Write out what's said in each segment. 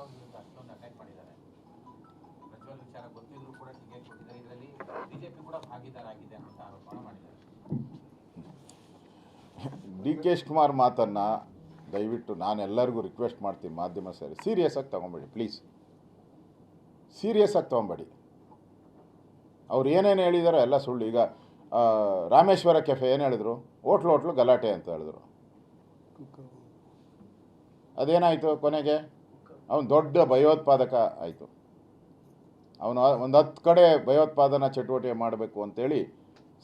ಅವ್ರ ವಿರುದ್ಧ ಅಷ್ಟೊಂದು ಅಟ್ಯಾಕ್ ಮಾಡಿದ್ದಾರೆ. ಪ್ರಜ್ವಲ್ ವಿಚಾರ ಗೊತ್ತಿದ್ರು ಕೂಡ ಟಿಕೆಟ್ ಕೊಟ್ಟಿದ್ದಾರೆ. ಇದರಲ್ಲಿ ಬಿಜೆಪಿ ಕೂಡ ಭಾಗಿದಾರಾಗಿದೆ ಅಂತ ಆರೋಪ ಮಾಡಿದ್ದಾರೆ. ಡಿ ಕೆ ಶಿವಕುಮಾರ್ ಮಾತನ್ನು ದಯವಿಟ್ಟು ನಾನು ಎಲ್ಲರಿಗೂ ರಿಕ್ವೆಸ್ಟ್ ಮಾಡ್ತೀನಿ, ಮಾಧ್ಯಮ ಸೇರಿ ಸೀರಿಯಸ್ ಆಗಿ ತೊಗೊಬೇಡಿ ಪ್ಲೀಸ್. ಸೀರಿಯಸ್ ಆಗಿ ತೊಗೊಬೇಡಿ. ಅವ್ರು ಏನೇನು ಹೇಳಿದಾರೋ ಎಲ್ಲ ಸುಳ್ಳು. ಈಗ ರಾಮೇಶ್ವರ ಕೆಫೆ ಏನು ಹೇಳಿದ್ರು? ಹೋಟ್ಲು ಗಲಾಟೆ ಅಂತ ಹೇಳಿದ್ರು. ಅದೇನಾಯಿತು ಕೊನೆಗೆ? ಅವನು ದೊಡ್ಡ ಭಯೋತ್ಪಾದಕ ಆಯಿತು. ಅವನು ಒಂದು 10 ಕಡೆ ಭಯೋತ್ಪಾದನಾ ಚಟುವಟಿಕೆ ಮಾಡಬೇಕು ಅಂತೇಳಿ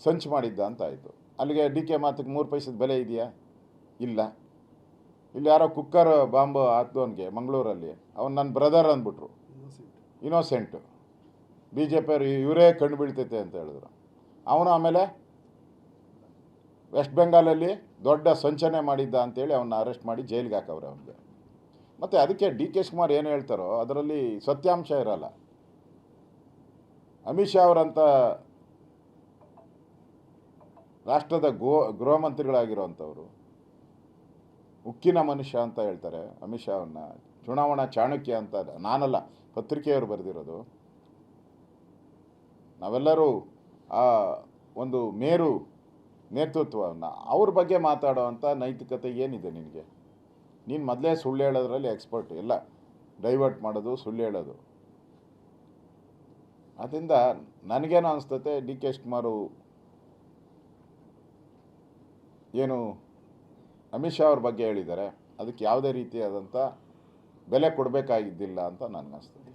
ಸಂಚು ಮಾಡಿದ್ದ ಅಂತ ಆಯಿತು. ಅಲ್ಲಿಗೆ ಡಿ ಕೆ ಮಾತಿಗೆ 3 ಪೈಸದ ಬೆಲೆ ಇದೆಯಾ? ಇಲ್ಲ. ಇಲ್ಲಿ ಯಾರೋ ಕುಕ್ಕರ್ ಬಾಂಬ್ ಹಾಕ್ದವನಿಗೆ ಮಂಗಳೂರಲ್ಲಿ ಅವನು ನನ್ನ ಬ್ರದರ್ ಅಂದ್ಬಿಟ್ರು, ಇನ್ನೋಸೆಂಟು. ಬಿ ಜೆ ಪಿಯವರು ಇವರೇ ಕಣ್ಣು ಬೀಳ್ತೈತೆ ಅಂತ ಹೇಳಿದ್ರು. ಅವನು ಆಮೇಲೆ ವೆಸ್ಟ್ ಬೆಂಗಾಲಲ್ಲಿ ದೊಡ್ಡ ಸಂಚನೆ ಮಾಡಿದ್ದ ಅಂತೇಳಿ ಅವನ್ನ ಅರೆಸ್ಟ್ ಮಾಡಿ ಜೈಲಿಗೆ ಹಾಕವ್ರೆ ಅವನಿಗೆ. ಮತ್ತು ಅದಕ್ಕೆ ಡಿ ಕೆ ಶಿವಕುಮಾರ್ ಏನು ಹೇಳ್ತಾರೋ ಅದರಲ್ಲಿ ಸತ್ಯಾಂಶ ಇರಲ್ಲ. ಅಮಿತ್ ಶಾ ಅವರಂಥ ರಾಷ್ಟ್ರದ ಗೃಹ ಮಂತ್ರಿಗಳಾಗಿರೋವಂಥವ್ರು ಉಕ್ಕಿನ ಮನುಷ್ಯ ಅಂತ ಹೇಳ್ತಾರೆ ಅಮಿತ್ ಶಾ ಅವನ್ನ. ಚುನಾವಣಾ ಚಾಣಕ್ಯ ಅಂತ ನಾನಲ್ಲ, ಪತ್ರಿಕೆಯವರು ಬರೆದಿರೋದು. ನಾವೆಲ್ಲರೂ ಆ ಒಂದು ಮೇರು ನೇತೃತ್ವವನ್ನು ಅವ್ರ ಬಗ್ಗೆ ಮಾತಾಡೋವಂಥ ನೈತಿಕತೆ ಏನಿದೆ ನಿನಗೆ? ನೀನು ಮೊದಲೇ ಸುಳ್ಳು ಹೇಳೋದ್ರಲ್ಲಿ ಎಕ್ಸ್ಪರ್ಟ್. ಎಲ್ಲ ಡೈವರ್ಟ್ ಮಾಡೋದು, ಸುಳ್ಳು ಹೇಳೋದು. ಆದ್ದರಿಂದ ನನಗೇನೋ ಅನಿಸ್ತತೆ ಡಿ ಕೆ ಶಿವಕುಮಾರು ಏನು ಅಮಿತ್ ಶಾ ಅವ್ರ ಬಗ್ಗೆ ಹೇಳಿದ್ದಾರೆ ಅದಕ್ಕೆ ಯಾವುದೇ ರೀತಿಯಾದಂಥ ಬೆಲೆ ಕೊಡಬೇಕಾಗಿದ್ದಿಲ್ಲ ಅಂತ ನನಗನ್ನಿಸ್ತದೆ.